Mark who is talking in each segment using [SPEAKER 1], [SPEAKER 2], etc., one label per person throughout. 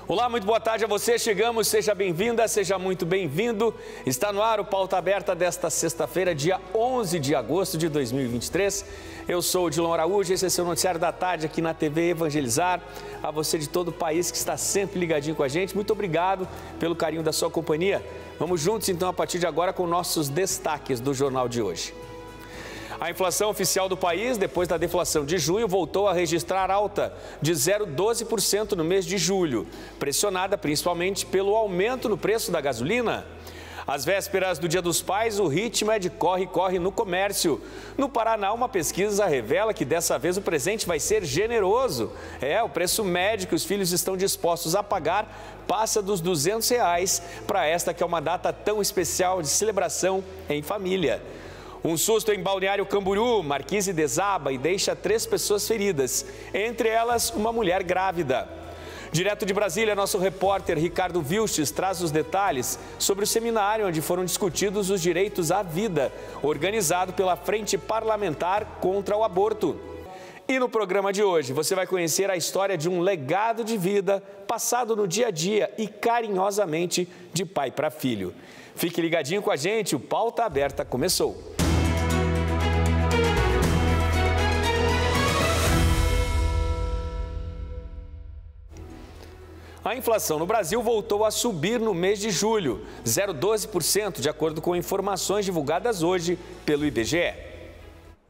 [SPEAKER 1] Olá, muito boa tarde a você. Chegamos, seja bem-vinda, seja muito bem-vindo. Está no ar o Pauta Aberta desta sexta-feira, dia 11 de agosto de 2023. Eu sou o Dilon Araújo, esse é o seu noticiário da tarde aqui na TV Evangelizar. A você de todo o país que está sempre ligadinho com a gente, muito obrigado pelo carinho da sua companhia. Vamos juntos então a partir de agora com nossos destaques do jornal de hoje. A inflação oficial do país, depois da deflação de junho, voltou a registrar alta de 0,12% no mês de julho, pressionada principalmente pelo aumento no preço da gasolina. Às vésperas do Dia dos Pais, o ritmo é de corre-corre no comércio. No Paraná, uma pesquisa revela que dessa vez o presente vai ser generoso. O preço médio que os filhos estão dispostos a pagar passa dos R$200 para esta que é uma data tão especial de celebração em família. Um susto em Balneário Camboriú, marquise desaba e deixa 3 pessoas feridas, entre elas uma mulher grávida. Direto de Brasília, nosso repórter Ricardo Vilches traz os detalhes sobre o seminário onde foram discutidos os direitos à vida, organizado pela Frente Parlamentar contra o Aborto. E no programa de hoje, você vai conhecer a história de um legado de vida passado no dia a dia e carinhosamente de pai para filho. Fique ligadinho com a gente, o Pauta Aberta começou. A inflação no Brasil voltou a subir no mês de julho, 0,12%, de acordo com informações divulgadas hoje pelo IBGE.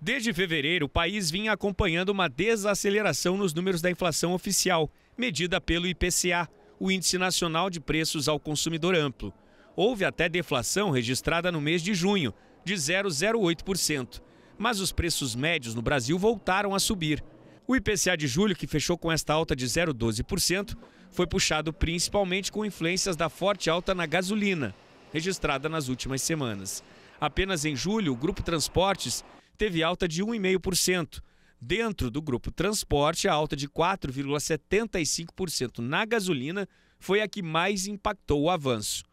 [SPEAKER 2] Desde fevereiro, o país vinha acompanhando uma desaceleração nos números da inflação oficial, medida pelo IPCA, o Índice Nacional de Preços ao Consumidor Amplo. Houve até deflação registrada no mês de junho, de 0,08%, mas os preços médios no Brasil voltaram a subir. O IPCA de julho, que fechou com esta alta de 0,12%, foi puxado principalmente com influências da forte alta na gasolina, registrada nas últimas semanas. Apenas em julho, o Grupo Transportes teve alta de 1,5%. Dentro do Grupo Transporte, a alta de 4,75% na gasolina foi a que mais impactou o avanço.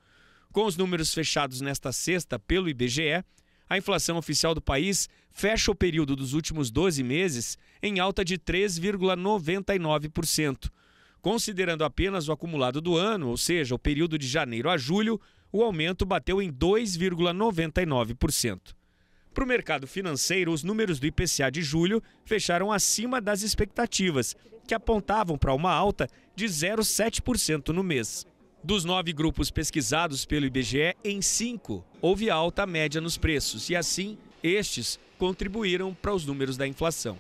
[SPEAKER 2] Com os números fechados nesta sexta pelo IBGE, a inflação oficial do país fecha o período dos últimos 12 meses em alta de 3,99%. Considerando apenas o acumulado do ano, ou seja, o período de janeiro a julho, o aumento bateu em 2,99%. Para o mercado financeiro, os números do IPCA de julho fecharam acima das expectativas, que apontavam para uma alta de 0,7% no mês. Dos 9 grupos pesquisados pelo IBGE, em 5 houve alta média nos preços e, assim, estes contribuíram para os números da inflação.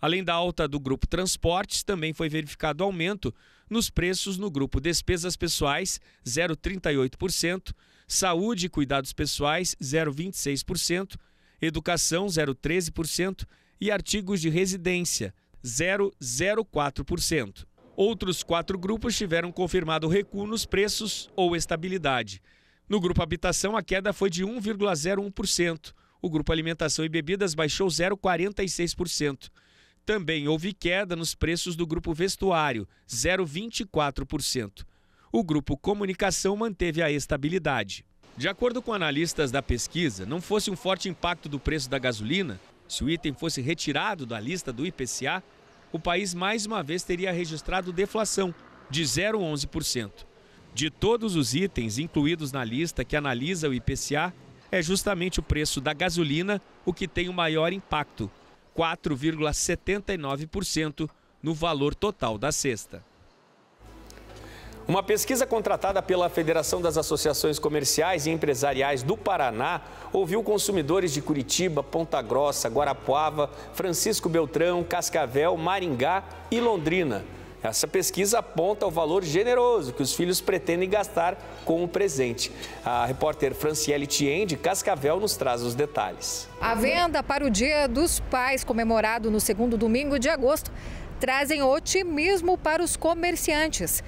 [SPEAKER 2] Além da alta do grupo Transportes, também foi verificado aumento nos preços no grupo Despesas Pessoais, 0,38%, Saúde e Cuidados Pessoais, 0,26%, Educação, 0,13% e Artigos de Residência, 0,04%. Outros 4 grupos tiveram confirmado recuo nos preços ou estabilidade. No grupo Habitação, a queda foi de 1,01%. O grupo Alimentação e Bebidas baixou 0,46%. Também houve queda nos preços do grupo Vestuário, 0,24%. O grupo Comunicação manteve a estabilidade. De acordo com analistas da pesquisa, não fosse um forte impacto do preço da gasolina, se o item fosse retirado da lista do IPCA, o país mais uma vez teria registrado deflação de 0,11%. De todos os itens incluídos na lista que analisa o IPCA, é justamente o preço da gasolina o que tem o maior impacto, 4,79% no valor total da cesta.
[SPEAKER 1] Uma pesquisa contratada pela Federação das Associações Comerciais e Empresariais do Paraná ouviu consumidores de Curitiba, Ponta Grossa, Guarapuava, Francisco Beltrão, Cascavel, Maringá e Londrina. Essa pesquisa aponta o valor generoso que os filhos pretendem gastar com o presente. A repórter Franciele Thien, de Cascavel, nos traz os detalhes.
[SPEAKER 3] A venda para o Dia dos Pais, comemorado no segundo domingo de agosto, trazem otimismo para os comerciantes.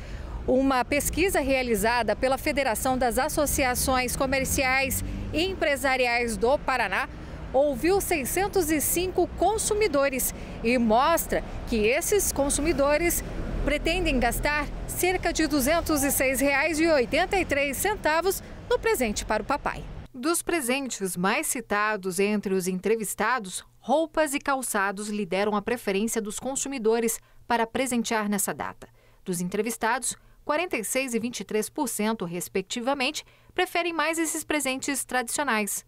[SPEAKER 3] Uma pesquisa realizada pela Federação das Associações Comerciais e Empresariais do Paraná ouviu 605 consumidores e mostra que esses consumidores pretendem gastar cerca de R$ 206,83 no presente para o papai. Dos presentes mais citados entre os entrevistados, roupas e calçados lideram a preferência dos consumidores para presentear nessa data. Dos entrevistados, 46% e 23%, respectivamente, preferem mais esses presentes tradicionais.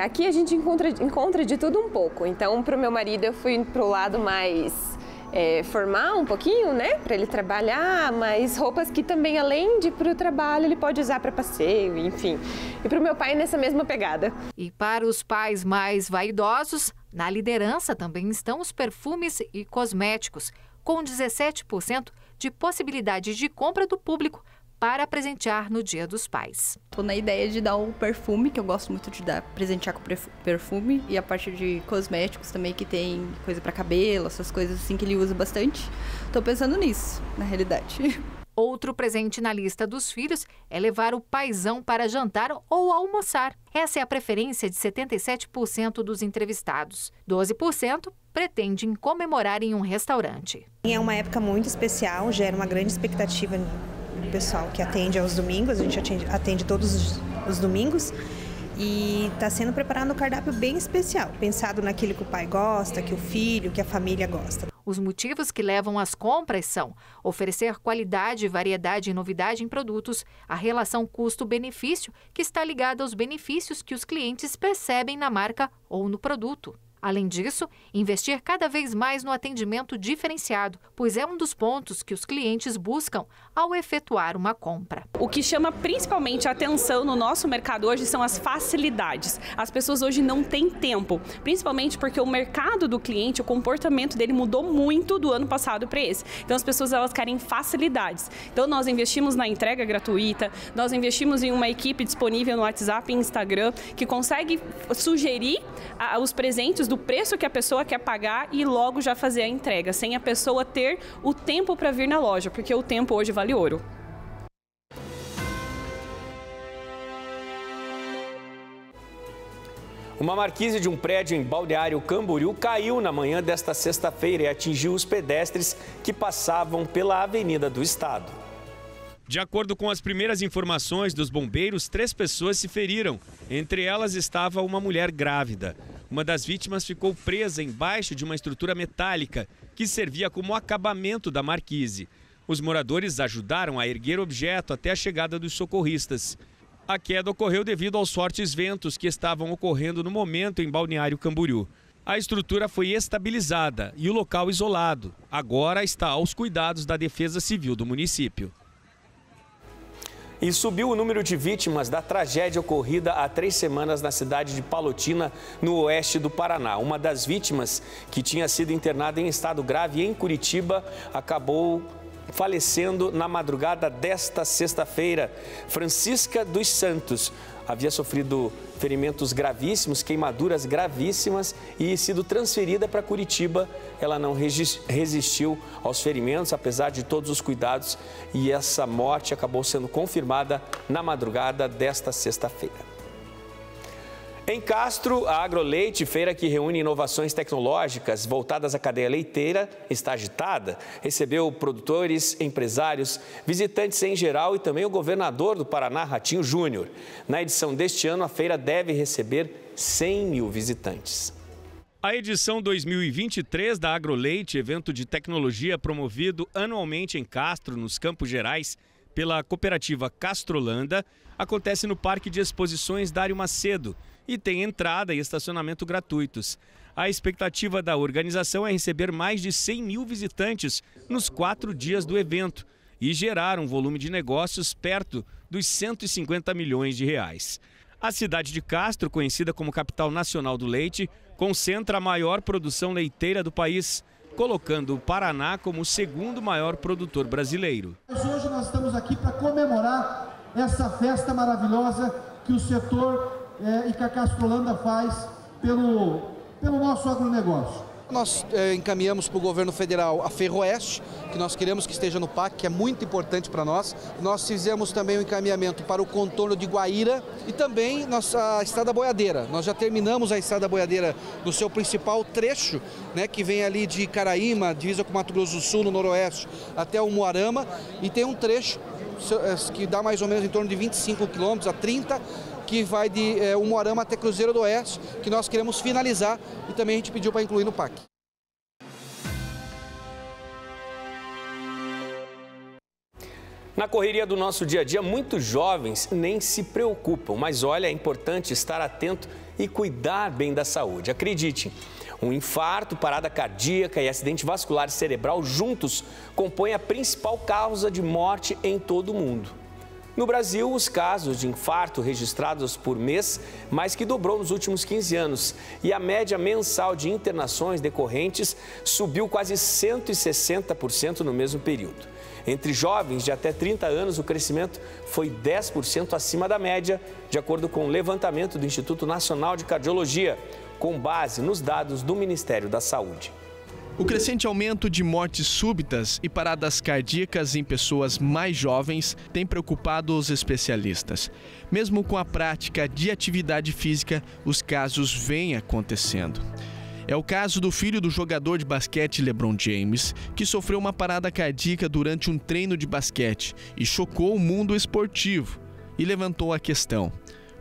[SPEAKER 4] Aqui a gente encontra de tudo um pouco. Então, para o meu marido, eu fui para o lado mais formal um pouquinho, né? Para ele trabalhar, mas roupas que também, além de ir para o trabalho, ele pode usar para passeio, enfim. E para o meu pai, nessa mesma pegada.
[SPEAKER 3] E para os pais mais vaidosos, na liderança também estão os perfumes e cosméticos, com 17% de possibilidade de compra do público para presentear no Dia dos Pais.
[SPEAKER 5] Estou na ideia de dar o perfume, que eu gosto muito de presentear com perfume, e a parte de cosméticos também, que tem coisa para cabelo, essas coisas assim que ele usa bastante. Estou pensando nisso, na realidade.
[SPEAKER 3] Outro presente na lista dos filhos é levar o paizão para jantar ou almoçar. Essa é a preferência de 77% dos entrevistados. 12% pretendem comemorar em um restaurante.
[SPEAKER 6] É uma época muito especial, gera uma grande expectativa do pessoal que atende aos domingos. A gente atende todos os domingos e está sendo preparado um cardápio bem especial, pensado naquilo que o pai gosta, que o filho, que a família gosta.
[SPEAKER 3] Os motivos que levam às compras são oferecer qualidade, variedade e novidade em produtos, a relação custo-benefício, que está ligada aos benefícios que os clientes percebem na marca ou no produto. Além disso, investir cada vez mais no atendimento diferenciado, pois é um dos pontos que os clientes buscam ao efetuar uma compra.
[SPEAKER 7] O que chama principalmente a atenção no nosso mercado hoje são as facilidades. As pessoas hoje não têm tempo, principalmente porque o mercado do cliente, o comportamento dele mudou muito do ano passado para esse. Então as pessoas elas querem facilidades. Então nós investimos na entrega gratuita, nós investimos em uma equipe disponível no WhatsApp e Instagram que consegue sugerir os presentes do preço que a pessoa quer pagar e logo já fazer a entrega, sem a pessoa ter o tempo para vir na loja, porque o tempo hoje vale ouro.
[SPEAKER 1] Uma marquise de um prédio em Balneário Camboriú caiu na manhã desta sexta-feira e atingiu os pedestres que passavam pela Avenida do Estado.
[SPEAKER 2] De acordo com as primeiras informações dos bombeiros, 3 pessoas se feriram. Entre elas estava uma mulher grávida. Uma das vítimas ficou presa embaixo de uma estrutura metálica que servia como acabamento da marquise. Os moradores ajudaram a erguer o objeto até a chegada dos socorristas. A queda ocorreu devido aos fortes ventos que estavam ocorrendo no momento em Balneário Camboriú. A estrutura foi estabilizada e o local isolado. Agora está aos cuidados da Defesa Civil do município.
[SPEAKER 1] E subiu o número de vítimas da tragédia ocorrida há 3 semanas na cidade de Palotina, no oeste do Paraná. Uma das vítimas, que tinha sido internada em estado grave em Curitiba, acabou falecendo na madrugada desta sexta-feira. Francisca dos Santos havia sofrido ferimentos gravíssimos, queimaduras gravíssimas e sido transferida para Curitiba. Ela não resistiu aos ferimentos, apesar de todos os cuidados, e essa morte acabou sendo confirmada na madrugada desta sexta-feira. Em Castro, a Agroleite, feira que reúne inovações tecnológicas voltadas à cadeia leiteira, está agitada. Recebeu produtores, empresários, visitantes em geral e também o governador do Paraná, Ratinho Júnior. Na edição deste ano, a feira deve receber 100 mil visitantes.
[SPEAKER 2] A edição 2023 da Agroleite, evento de tecnologia promovido anualmente em Castro, nos Campos Gerais, pela cooperativa Castrolanda, acontece no Parque de Exposições Dário Macedo e tem entrada e estacionamento gratuitos. A expectativa da organização é receber mais de 100 mil visitantes nos 4 dias do evento e gerar um volume de negócios perto dos 150 milhões de reais. A cidade de Castro, conhecida como capital nacional do leite, concentra a maior produção leiteira do país, colocando o Paraná como o 2º maior produtor brasileiro.
[SPEAKER 8] Hoje nós estamos aqui para comemorar essa festa maravilhosa que o setor e que a Castrolanda faz pelo nosso agronegócio.
[SPEAKER 9] Nós encaminhamos para o governo federal a Ferroeste, que nós queremos que esteja no PAC, que é muito importante para nós. Nós fizemos também o encaminhamento para o contorno de Guaíra e também a Estrada Boiadeira. Nós já terminamos a Estrada Boiadeira no seu principal trecho, né, que vem ali de Caraíma, divisa com Mato Grosso do Sul, no noroeste, até o Umuarama, e tem um trecho que dá mais ou menos em torno de 25 quilômetros a 30, que vai de Umuarama até Cruzeiro do Oeste, que nós queremos finalizar e também a gente pediu para incluir no PAC.
[SPEAKER 1] Na correria do nosso dia a dia, muitos jovens nem se preocupam, mas olha, é importante estar atento e cuidar bem da saúde. Acredite, um infarto, parada cardíaca e acidente vascular cerebral juntos compõem a principal causa de morte em todo o mundo. No Brasil, os casos de infarto registrados por mês mais que dobrou nos últimos 15 anos e a média mensal de internações decorrentes subiu quase 160% no mesmo período. Entre jovens de até 30 anos, o crescimento foi 10% acima da média, de acordo com o levantamento do Instituto Nacional de Cardiologia, com base nos dados do Ministério da Saúde.
[SPEAKER 10] O crescente aumento de mortes súbitas e paradas cardíacas em pessoas mais jovens tem preocupado os especialistas. Mesmo com a prática de atividade física, os casos vêm acontecendo. É o caso do filho do jogador de basquete LeBron James, que sofreu uma parada cardíaca durante um treino de basquete e chocou o mundo esportivo. E levantou a questão: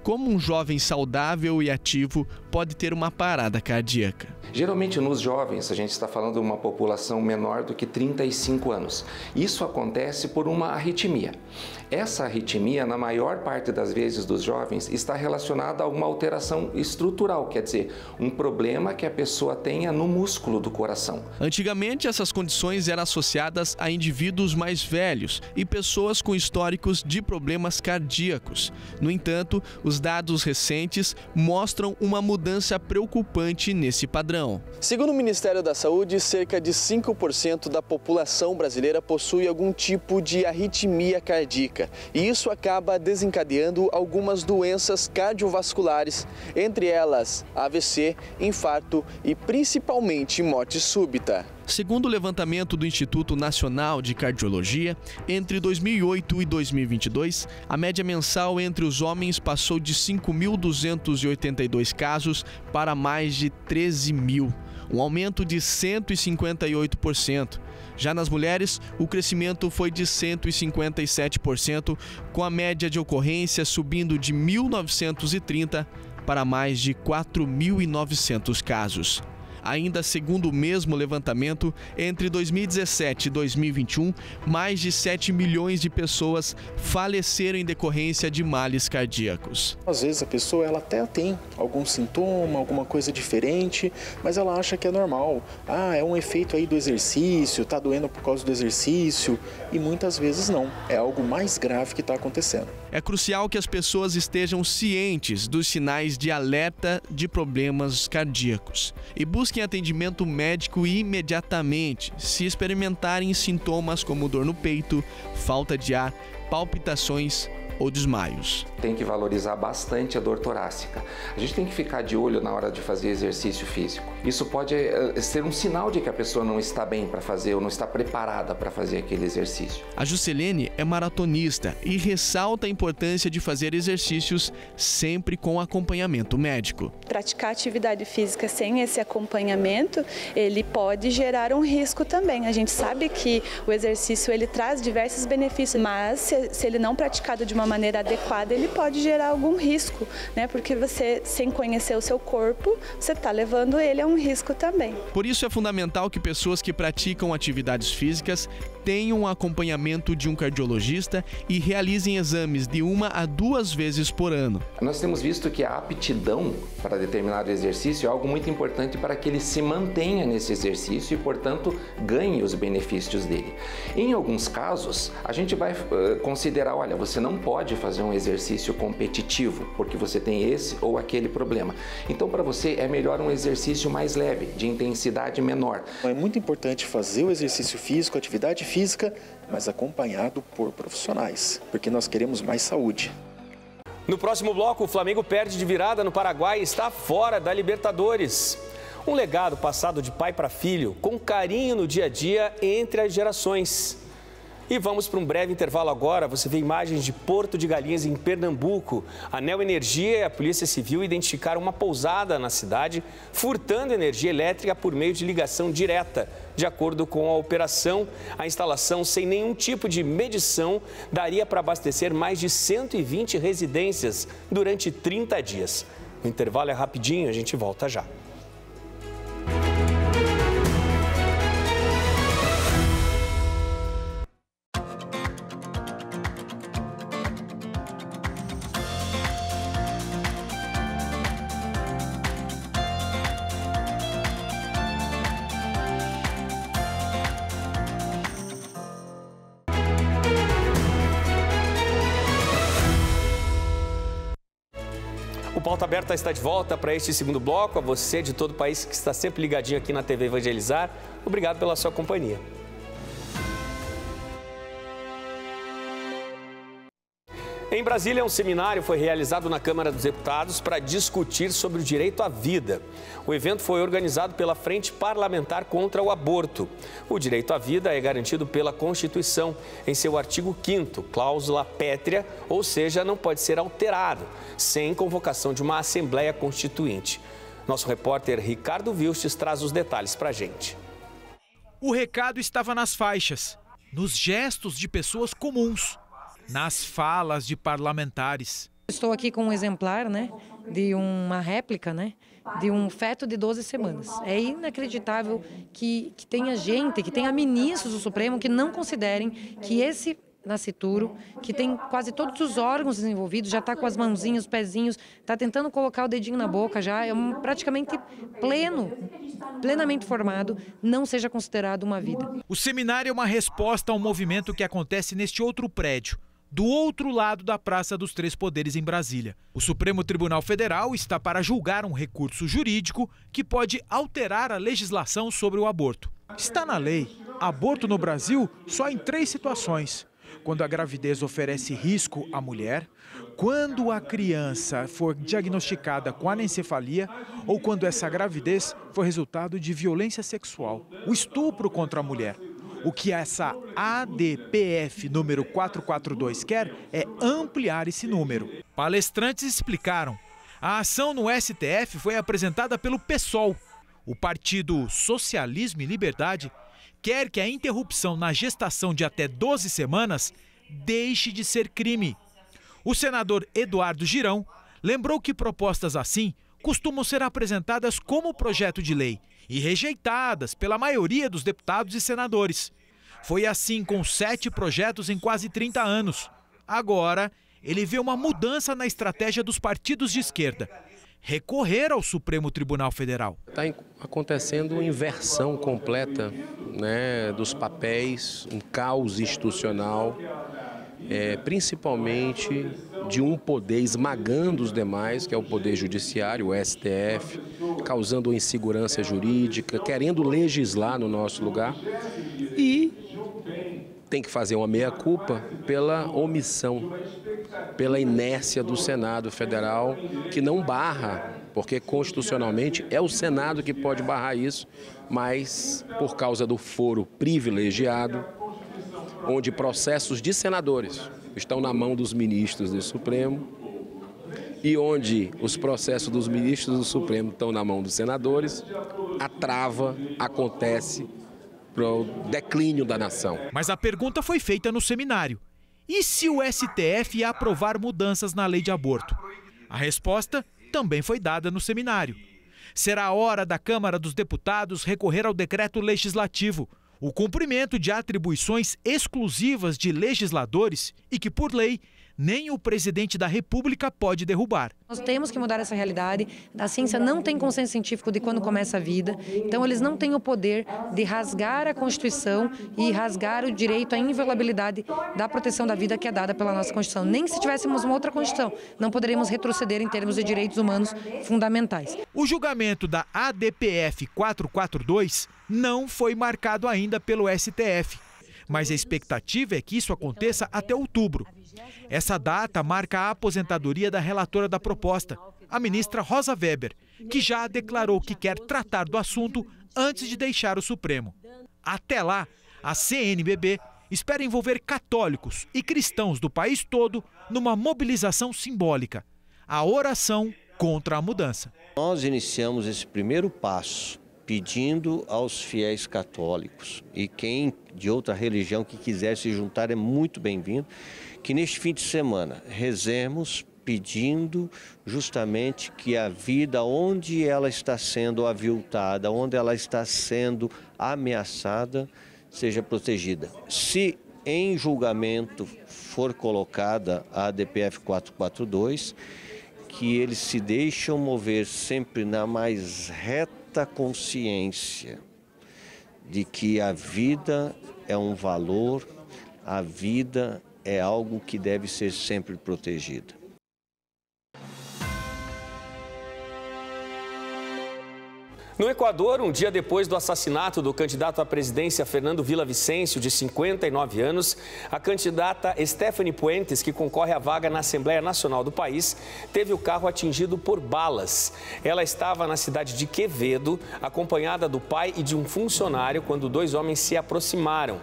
[SPEAKER 10] como um jovem saudável e ativo pode ter uma parada cardíaca?
[SPEAKER 11] Geralmente nos jovens, a gente está falando de uma população menor do que 35 anos. Isso acontece por uma arritmia. Essa arritmia, na maior parte das vezes dos jovens, está relacionada a uma alteração estrutural, quer dizer, um problema que a pessoa tenha no músculo do coração.
[SPEAKER 10] Antigamente, essas condições eram associadas a indivíduos mais velhos e pessoas com históricos de problemas cardíacos. No entanto, os dados recentes mostram uma mudança preocupante nesse padrão.
[SPEAKER 12] Segundo o Ministério da Saúde, cerca de 5% da população brasileira possui algum tipo de arritmia cardíaca. E isso acaba desencadeando algumas doenças cardiovasculares, entre elas AVC, infarto e principalmente morte súbita.
[SPEAKER 10] Segundo o levantamento do Instituto Nacional de Cardiologia, entre 2008 e 2022, a média mensal entre os homens passou de 5.282 casos para mais de 13 mil, um aumento de 158%. Já nas mulheres, o crescimento foi de 157%, com a média de ocorrência subindo de 1.930 para mais de 4.900 casos. Ainda segundo o mesmo levantamento, entre 2017 e 2021, mais de 7 milhões de pessoas faleceram em decorrência de males cardíacos.
[SPEAKER 13] Às vezes a pessoa ela até tem algum sintoma, alguma coisa diferente, mas ela acha que é normal. Ah, é um efeito aí do exercício, tá doendo por causa do exercício, e muitas vezes não. É algo mais grave que está acontecendo.
[SPEAKER 10] É crucial que as pessoas estejam cientes dos sinais de alerta de problemas cardíacos e busquem atendimento médico imediatamente se experimentarem sintomas como dor no peito, falta de ar, palpitações ou desmaios.
[SPEAKER 11] Tem que valorizar bastante a dor torácica. A gente tem que ficar de olho na hora de fazer exercício físico. Isso pode ser um sinal de que a pessoa não está bem para fazer ou não está preparada para fazer aquele exercício.
[SPEAKER 10] A Juscelene é maratonista e ressalta a importância de fazer exercícios sempre com acompanhamento médico.
[SPEAKER 14] Praticar atividade física sem esse acompanhamento, ele pode gerar um risco também. A gente sabe que o exercício ele traz diversos benefícios, mas se ele não praticado de uma maneira adequada, ele pode gerar algum risco, né? Porque você, sem conhecer o seu corpo, você está levando ele a um risco também.
[SPEAKER 10] Por isso é fundamental que pessoas que praticam atividades físicas tenham um acompanhamento de um cardiologista e realizem exames de 1 a 2 vezes por ano.
[SPEAKER 11] Nós temos visto que a aptidão para determinado exercício é algo muito importante para que ele se mantenha nesse exercício e, portanto, ganhe os benefícios dele. Em alguns casos, a gente vai considerar, olha, você não pode fazer um exercício competitivo porque você tem esse ou aquele problema. Então, para você, é melhor um exercício mais leve, de intensidade menor.
[SPEAKER 13] É muito importante fazer o exercício físico, atividade física, mas acompanhado por profissionais, porque nós queremos mais saúde.
[SPEAKER 1] No próximo bloco, o Flamengo perde de virada no Paraguai e está fora da Libertadores. Um legado passado de pai para filho, com carinho no dia a dia entre as gerações. E vamos para um breve intervalo agora. Você vê imagens de Porto de Galinhas, em Pernambuco. A Neoenergia e a Polícia Civil identificaram uma pousada na cidade, furtando energia elétrica por meio de ligação direta. De acordo com a operação, a instalação, sem nenhum tipo de medição, daria para abastecer mais de 120 residências durante 30 dias. O intervalo é rapidinho, a gente volta já. Pauta Aberta está de volta para este segundo bloco. A você de todo o país que está sempre ligadinho aqui na TV Evangelizar, obrigado pela sua companhia. Em Brasília, um seminário foi realizado na Câmara dos Deputados para discutir sobre o direito à vida. O evento foi organizado pela Frente Parlamentar contra o Aborto. O direito à vida é garantido pela Constituição, em seu artigo 5º, cláusula pétrea, ou seja, não pode ser alterado, sem convocação de uma Assembleia Constituinte. Nosso repórter Ricardo Vilches traz os detalhes para a gente.
[SPEAKER 15] O recado estava nas faixas, nos gestos de pessoas comuns, nas falas de parlamentares.
[SPEAKER 16] Estou aqui com um exemplar, de uma réplica, de um feto de 12 semanas. É inacreditável que tenha gente, que tenha ministros do Supremo que não considerem que esse nascituro, que tem quase todos os órgãos desenvolvidos, já está com as mãozinhas, os pezinhos, está tentando colocar o dedinho na boca já, é praticamente plenamente formado, não seja considerado uma vida.
[SPEAKER 15] O seminário é uma resposta ao movimento que acontece neste outro prédio, do outro lado da Praça dos Três Poderes em Brasília. O Supremo Tribunal Federal está para julgar um recurso jurídico que pode alterar a legislação sobre o aborto. Está na lei, aborto no Brasil só em 3 situações: quando a gravidez oferece risco à mulher, quando a criança for diagnosticada com anencefalia ou quando essa gravidez for resultado de violência sexual, o estupro contra a mulher. O que essa ADPF número 442 quer é ampliar esse número. Palestrantes explicaram. A ação no STF foi apresentada pelo PSOL. O Partido Socialismo e Liberdade quer que a interrupção na gestação de até 12 semanas deixe de ser crime. O senador Eduardo Girão lembrou que propostas assim costumam ser apresentadas como projeto de lei e rejeitadas pela maioria dos deputados e senadores. Foi assim com 7 projetos em quase 30 anos. Agora, ele vê uma mudança na estratégia dos partidos de esquerda: recorrer ao Supremo Tribunal Federal.
[SPEAKER 17] Está acontecendo uma inversão completa, dos papéis, um caos institucional, principalmente de um poder esmagando os demais, que é o Poder Judiciário, o STF, causando insegurança jurídica, querendo legislar no nosso lugar e tem que fazer uma meia-culpa pela omissão, pela inércia do Senado Federal, que não barra, porque constitucionalmente é o Senado que pode barrar isso, mas por causa do foro privilegiado, onde processos de senadores estão na mão dos ministros do Supremo e onde os processos dos ministros do Supremo estão na mão dos senadores, a trava acontece para o declínio da nação.
[SPEAKER 15] Mas a pergunta foi feita no seminário: e se o STF ia aprovar mudanças na lei de aborto? A resposta também foi dada no seminário. Será a hora da Câmara dos Deputados recorrer ao decreto legislativo, o cumprimento de atribuições exclusivas de legisladores e que, por lei, nem o presidente da República pode derrubar.
[SPEAKER 16] Nós temos que mudar essa realidade. A ciência não tem consenso científico de quando começa a vida, então eles não têm o poder de rasgar a Constituição e rasgar o direito à inviolabilidade da proteção da vida que é dada pela nossa Constituição. Nem se tivéssemos uma outra Constituição, não poderíamos retroceder em termos de direitos humanos fundamentais.
[SPEAKER 15] O julgamento da ADPF 442 não foi marcado ainda pelo STF, mas a expectativa é que isso aconteça até outubro. Essa data marca a aposentadoria da relatora da proposta, a ministra Rosa Weber, que já declarou que quer tratar do assunto antes de deixar o Supremo. Até lá, a CNBB espera envolver católicos e cristãos do país todo numa mobilização simbólica: a oração contra a mudança.
[SPEAKER 18] Nós iniciamos esse primeiro passo pedindo aos fiéis católicos e quem de outra religião que quiser se juntar é muito bem-vindo, que neste fim de semana rezemos pedindo justamente que a vida onde ela está sendo aviltada, onde ela está sendo ameaçada, seja protegida. Se em julgamento for colocada a ADPF 442, que eles se deixam mover sempre na mais reta consciência de que a vida é um valor, a vida é algo que deve ser sempre protegida.
[SPEAKER 1] No Equador, um dia depois do assassinato do candidato à presidência Fernando Villavicencio, de 59 anos, a candidata Stephanie Puentes, que concorre à vaga na Assembleia Nacional do país, teve o carro atingido por balas. Ela estava na cidade de Quevedo, acompanhada do pai e de um funcionário, quando dois homens se aproximaram.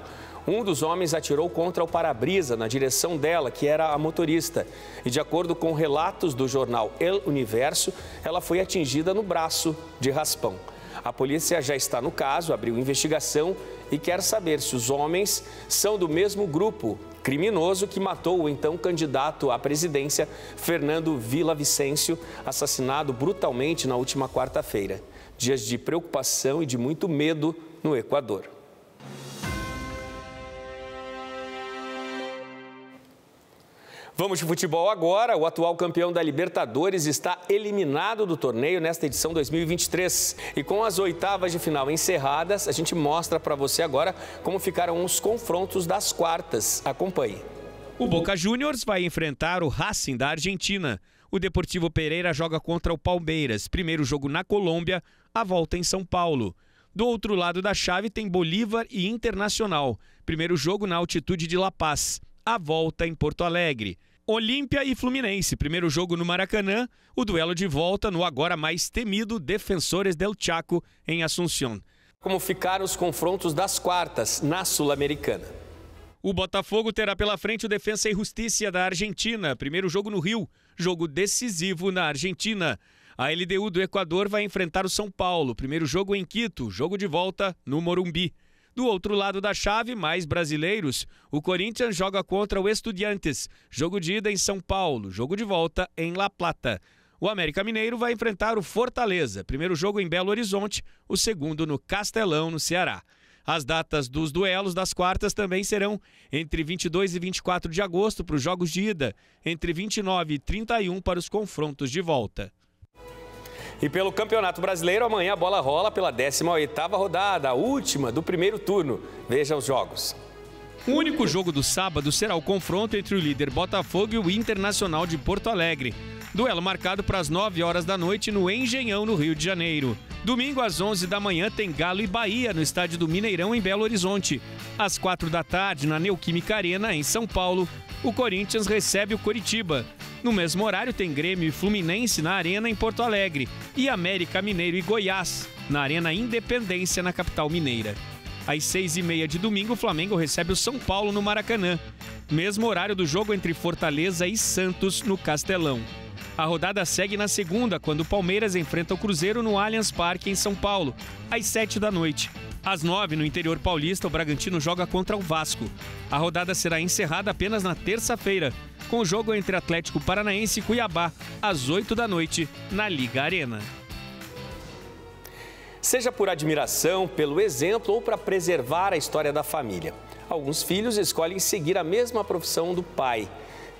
[SPEAKER 1] Um dos homens atirou contra o para-brisa na direção dela, que era a motorista. E de acordo com relatos do jornal El Universo, ela foi atingida no braço de raspão. A polícia já está no caso, abriu investigação e quer saber se os homens são do mesmo grupo criminoso que matou o então candidato à presidência, Fernando Villavicencio, assassinado brutalmente na última quarta-feira. Dias de preocupação e de muito medo no Equador. Vamos de futebol agora. O atual campeão da Libertadores está eliminado do torneio nesta edição 2023. E com as oitavas de final encerradas, a gente mostra para você agora como ficaram os confrontos das quartas. Acompanhe.
[SPEAKER 2] O Boca Juniors vai enfrentar o Racing da Argentina. O Deportivo Pereira joga contra o Palmeiras. Primeiro jogo na Colômbia, a volta em São Paulo. Do outro lado da chave tem Bolívar e Internacional. Primeiro jogo na altitude de La Paz. A volta em Porto Alegre. Olímpia e Fluminense, primeiro jogo no Maracanã, o duelo de volta no agora mais temido Defensores del Chaco, em Assunción.
[SPEAKER 1] Como ficaram os confrontos das quartas na Sul-Americana?
[SPEAKER 2] O Botafogo terá pela frente o Defensa e Justicia da Argentina, primeiro jogo no Rio, jogo decisivo na Argentina. A LDU do Equador vai enfrentar o São Paulo, primeiro jogo em Quito, jogo de volta no Morumbi. Do outro lado da chave, mais brasileiros, o Corinthians joga contra o Estudiantes, jogo de ida em São Paulo, jogo de volta em La Plata. O América Mineiro vai enfrentar o Fortaleza, primeiro jogo em Belo Horizonte, o segundo no Castelão, no Ceará. As datas dos duelos das quartas também serão entre 22 e 24 de agosto para os jogos de ida, entre 29 e 31 para os confrontos de volta.
[SPEAKER 1] E pelo Campeonato Brasileiro, amanhã a bola rola pela 18ª rodada, a última do primeiro turno. Veja os jogos.
[SPEAKER 2] O único jogo do sábado será o confronto entre o líder Botafogo e o Internacional de Porto Alegre. Duelo marcado para as 9 horas da noite no Engenhão, no Rio de Janeiro. Domingo às 11 da manhã tem Galo e Bahia no estádio do Mineirão, em Belo Horizonte. Às 4 da tarde, na Neoquímica Arena, em São Paulo, o Corinthians recebe o Coritiba. No mesmo horário tem Grêmio e Fluminense na Arena, em Porto Alegre, e América Mineiro e Goiás, na Arena Independência, na capital mineira. Às 6h30 de domingo, o Flamengo recebe o São Paulo no Maracanã. Mesmo horário do jogo entre Fortaleza e Santos, no Castelão. A rodada segue na segunda, quando o Palmeiras enfrenta o Cruzeiro no Allianz Parque, em São Paulo, às 7 da noite. Às 9, no interior paulista, o Bragantino joga contra o Vasco. A rodada será encerrada apenas na terça-feira, com o jogo entre Atlético Paranaense e Cuiabá, às 8 da noite, na Liga Arena.
[SPEAKER 1] Seja por admiração, pelo exemplo ou para preservar a história da família. Alguns filhos escolhem seguir a mesma profissão do pai.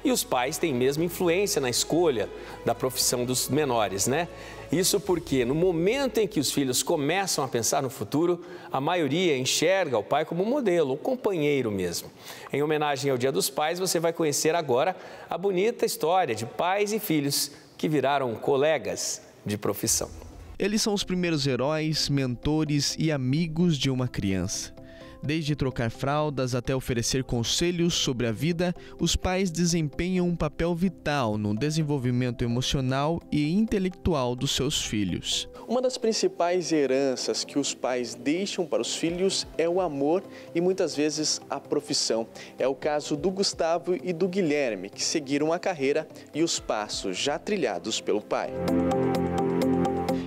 [SPEAKER 1] E os pais têm mesmo influência na escolha da profissão dos menores, né? Isso porque no momento em que os filhos começam a pensar no futuro, a maioria enxerga o pai como modelo, o companheiro mesmo. Em homenagem ao Dia dos Pais, você vai conhecer agora a bonita história de pais e filhos que viraram colegas de profissão.
[SPEAKER 10] Eles são os primeiros heróis, mentores e amigos de uma criança. Desde trocar fraldas até oferecer conselhos sobre a vida, os pais desempenham um papel vital no desenvolvimento emocional e intelectual dos seus filhos.
[SPEAKER 12] Uma das principais heranças que os pais deixam para os filhos é o amor e muitas vezes a profissão. É o caso do Gustavo e do Guilherme, que seguiram a carreira e os passos já trilhados pelo pai.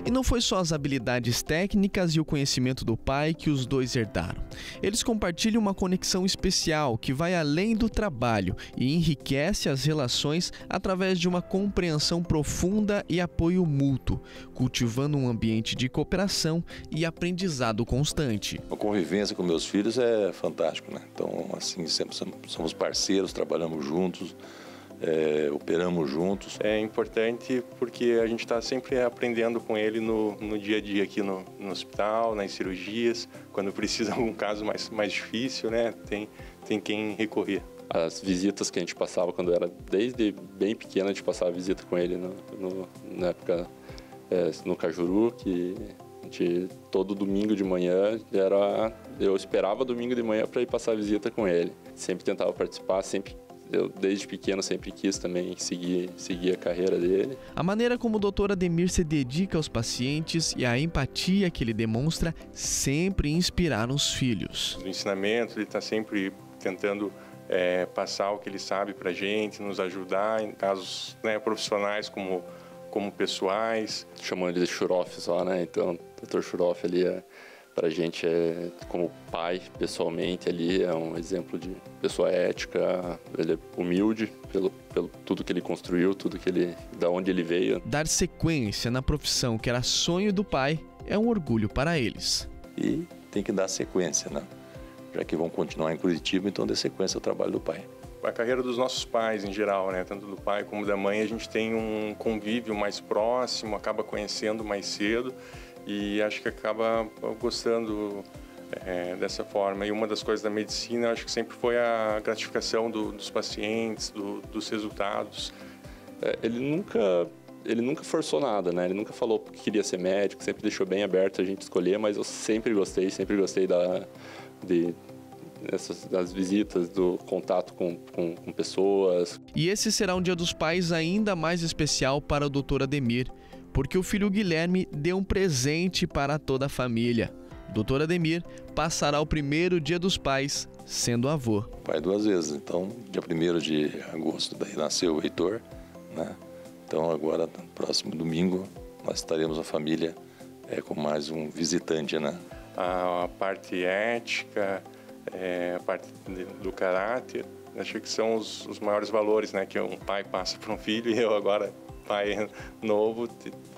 [SPEAKER 10] E não foi só as habilidades técnicas e o conhecimento do pai que os dois herdaram. Eles compartilham uma conexão especial que vai além do trabalho e enriquece as relações através de uma compreensão profunda e apoio mútuo, cultivando um ambiente de cooperação e aprendizado constante.
[SPEAKER 19] A convivência com meus filhos é fantástico, né? Então, assim, sempre somos parceiros, trabalhamos juntos. Operamos juntos.
[SPEAKER 20] É importante porque a gente está sempre aprendendo com ele no dia a dia aqui no hospital, nas cirurgias, quando precisa de algum caso mais difícil, né? Tem quem recorrer.
[SPEAKER 21] As visitas que a gente passava quando era, desde bem pequeno, a gente passava visita com ele na época no Cajuru, que Todo domingo de manhã, eu esperava domingo de manhã para ir passar a visita com ele. Sempre tentava participar, eu desde pequeno sempre quis também seguir a carreira dele.
[SPEAKER 10] A maneira como o Dr. Ademir se dedica aos pacientes e a empatia que ele demonstra sempre inspiraram os filhos.
[SPEAKER 20] No ensinamento, ele está sempre tentando passar o que ele sabe para a gente, nos ajudar em casos, né, profissionais como pessoais.
[SPEAKER 21] Chamam ele de Churoff só, né? Então, o Dr. Churoff ali pra gente como pai, pessoalmente, ali é um exemplo de pessoa ética. Ele é humilde pelo tudo que ele construiu, da onde ele veio.
[SPEAKER 10] Dar sequência na profissão que era sonho do pai é um orgulho para eles.
[SPEAKER 19] E tem que dar sequência, né? Já que vão continuar em Curitiba, então dê sequência ao trabalho do pai.
[SPEAKER 20] A carreira dos nossos pais, em geral, né? Tanto do pai como da mãe, a gente tem um convívio mais próximo, acaba conhecendo mais cedo e acho que acaba gostando dessa forma. E uma das coisas da medicina, acho que sempre foi a gratificação dos pacientes, dos resultados.
[SPEAKER 21] Ele nunca forçou nada, né? Ele nunca falou que queria ser médico, sempre deixou bem aberto a gente escolher, mas eu sempre gostei das visitas, do contato com pessoas.
[SPEAKER 10] E esse será um Dia dos Pais ainda mais especial para o Dr. Ademir, porque o filho Guilherme deu um presente para toda a família. O Dr. Ademir passará o primeiro Dia dos Pais sendo avô.
[SPEAKER 19] Pai 2 vezes, então dia 1º de agosto daí nasceu o Heitor, né? Então agora, no próximo domingo, nós estaremos a família com mais um visitante, né?
[SPEAKER 20] A parte ética, a parte do caráter, acho que são os maiores valores, né, que um pai passa para um filho, e eu agora, pai novo,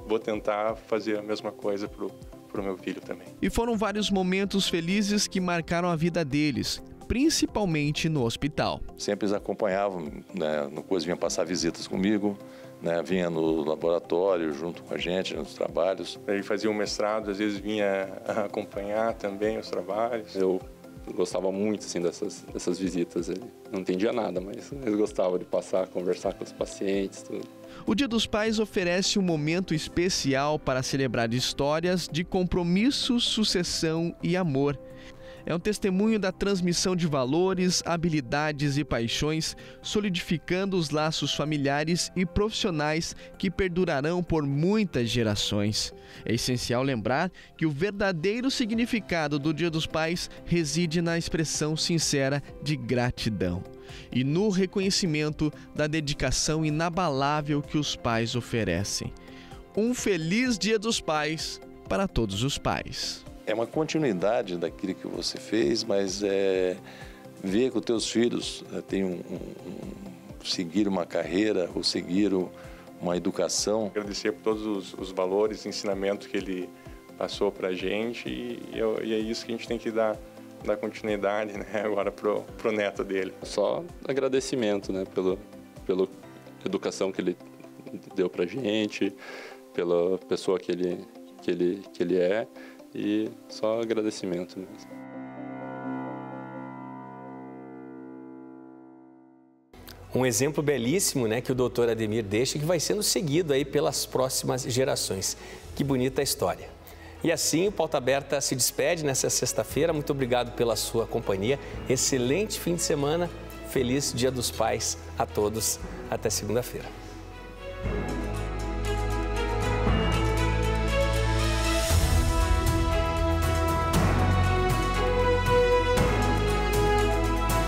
[SPEAKER 20] vou tentar fazer a mesma coisa para o meu filho também.
[SPEAKER 10] E foram vários momentos felizes que marcaram a vida deles, principalmente no hospital.
[SPEAKER 19] Sempre eles acompanhavam, né, no coisa vinha passar visitas comigo, né, vinha no laboratório junto com a gente, nos trabalhos.
[SPEAKER 20] Ele fazia um mestrado, às vezes vinha acompanhar também os trabalhos.
[SPEAKER 21] Eu gostava muito assim, dessas visitas. Ele não entendia nada, mas eles gostavam de passar, conversar com os pacientes, tudo.
[SPEAKER 10] O Dia dos Pais oferece um momento especial para celebrar histórias de compromisso, sucessão e amor. É um testemunho da transmissão de valores, habilidades e paixões, solidificando os laços familiares e profissionais que perdurarão por muitas gerações. É essencial lembrar que o verdadeiro significado do Dia dos Pais reside na expressão sincera de gratidão e no reconhecimento da dedicação inabalável que os pais oferecem. Um feliz Dia dos Pais para todos os pais.
[SPEAKER 19] É uma continuidade daquilo que você fez, mas ver que os teus filhos têm seguir uma carreira ou seguir uma educação.
[SPEAKER 20] Agradecer por todos os valores, ensinamentos que ele passou para a gente e é isso que a gente tem que dar continuidade, né, agora pro neto dele.
[SPEAKER 21] Só agradecimento, né, pela educação que ele deu para a gente, pela pessoa que ele é. E só agradecimento mesmo.
[SPEAKER 1] Um exemplo belíssimo, né, que o Dr. Ademir deixa e que vai sendo seguido aí pelas próximas gerações. Que bonita história. E assim o Pauta Aberta se despede nessa sexta-feira. Muito obrigado pela sua companhia. Excelente fim de semana. Feliz Dia dos Pais a todos. Até segunda-feira.